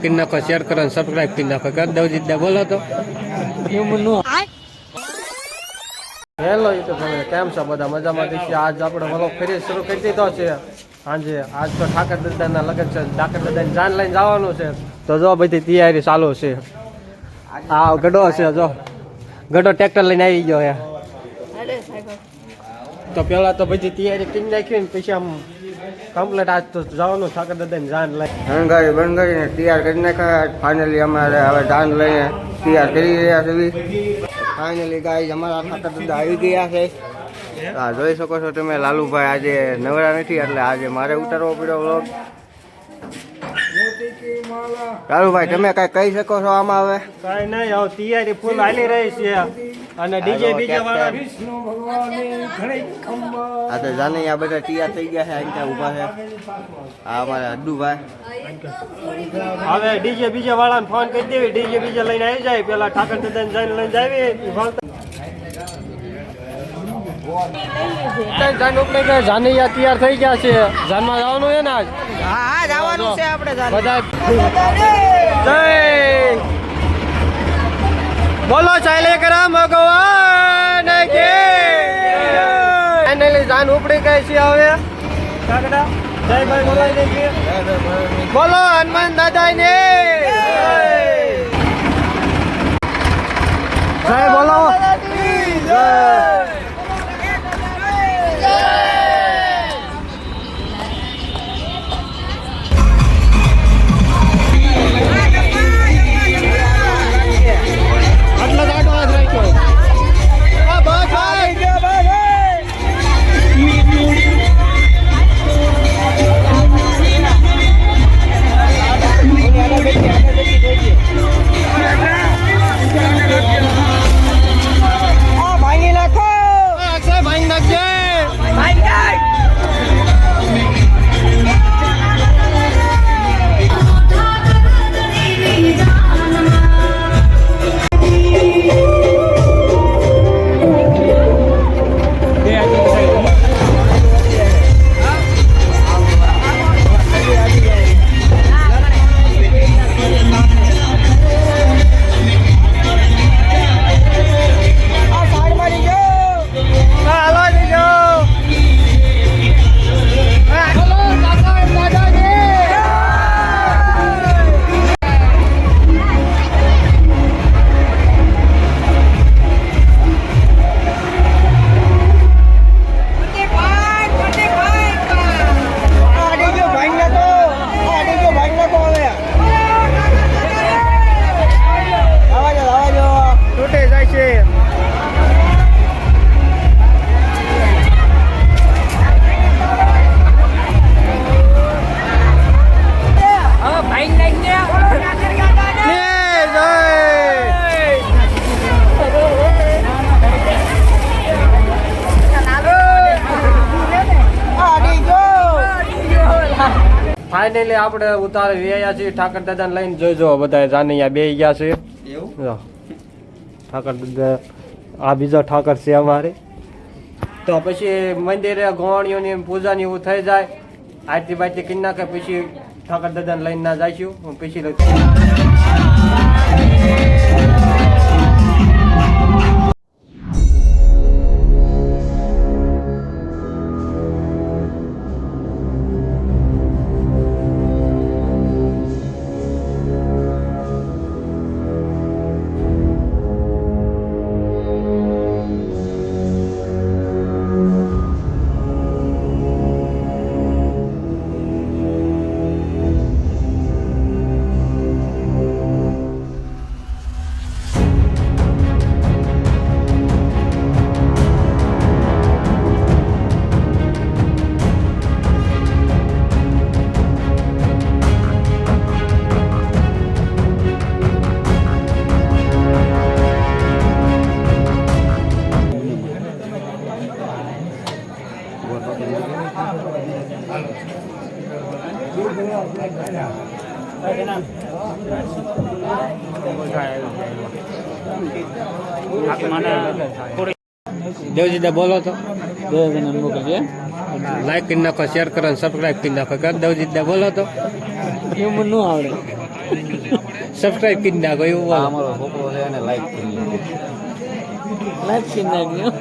કરી નાખો, શેર કરો, સબસ્ક્રાઈબ કરી નાખો. કરી દઉં જીત બોલો તો. હેલો યુટ્યુબ ફેમિલી, કેમ છો બધા? મજામાં છીએ. આજ આપણે વ્લોગ ફરી શરૂ કરી દીધો છે. સાંજે આજ તો ઠાકર દાદાના લગ્ન છે. ઠાકર દાદાની જાન લઈને જવાનું છે. તો જો બધી તૈયારી ચાલુ છે. આ ગઢો છે, જો ગઢો ટ્રેક્ટર લઈને આવી ગયો છે. તો પેલા તો બધી તૈયારી કરી નાખી ને પછી આમ કમ્પ્લીટ આજ તો જવાનું ઠાકર દાદાની જાન લઈને હણગારી બણગારીને તૈયાર કરી નાખ્યા. ફાઇનલી અમારે હવે જાન લઈને તૈયાર કરી રહ્યા છીએ. ફાઇનલી ગાઈઝ અમારા ઠાકર દાદા આવી ગયા છે. હા, જોઈ શકો છો તમે. લાલુભાઈ આજે નવરા નથી એટલે આજે મારે ઉતારવો પડ્યો વ્લોગ. લાલુભાઈ તમે કઈ કહી શકો છો આમાં? હવે કઈ નહીં, હવે તૈયારી ફૂલ હાલી રહી છે. અને ડીજે બીજે વાળા આ તો જાને આ બધા તૈયાર થઈ ગયા છે. અહીંયા ઊભા છે આ અમારા અડ્ડુભાઈ. હવે ડીજે બીજે વાળાને ફોન કરી દેવી, ડીજે બીજે લઈને આવી જાય. પેલા ઠાકર દાદાને જઈને લઈને જાવી. જાનૈયા તૈયાર થઈ ગયા છે. જાનમાં જવાનું છે ને આજ? હા, જવાનું છે આપણે બધા. જય બોલો ચાલેકરામ ભગવાન કી. ફાઇનલી જાન ઉપડી ગઈ છે. હવે કાકડા જય ભાઈ બોલાવી દઈએ. બોલો હનુમાન દાદા ને જય બોલો. જય ફાઇનલી આપણે ઉતારે રહ્યા છીએ. ઠાકર દાદાને લઈને જોઈજો બધા જાનૈયા બે ગયા છે. ઠાકર દાદા આ બીજો ઠાકર છે અમારે. તો પછી મંદિરે ગોવાણીઓની પૂજાની એવું થઈ જાય. આરતી બારતી કરી નાખે પછી ઠાકર દાદાને લઈને ના જઈશું. પછી દેવજીદા બોલો તો. લાઈક કરી નાખો, શેર કરો, સબસ્ક્રાઈબ કરી નાખો. દેવજીદા બોલો તો. એવું ન આવડે. સબસ્ક્રાઇબ કરી નાખો એવું બોલો. અમારો છોકરો છે એને લાઈક કરી લાઈક કરી નાખ્યો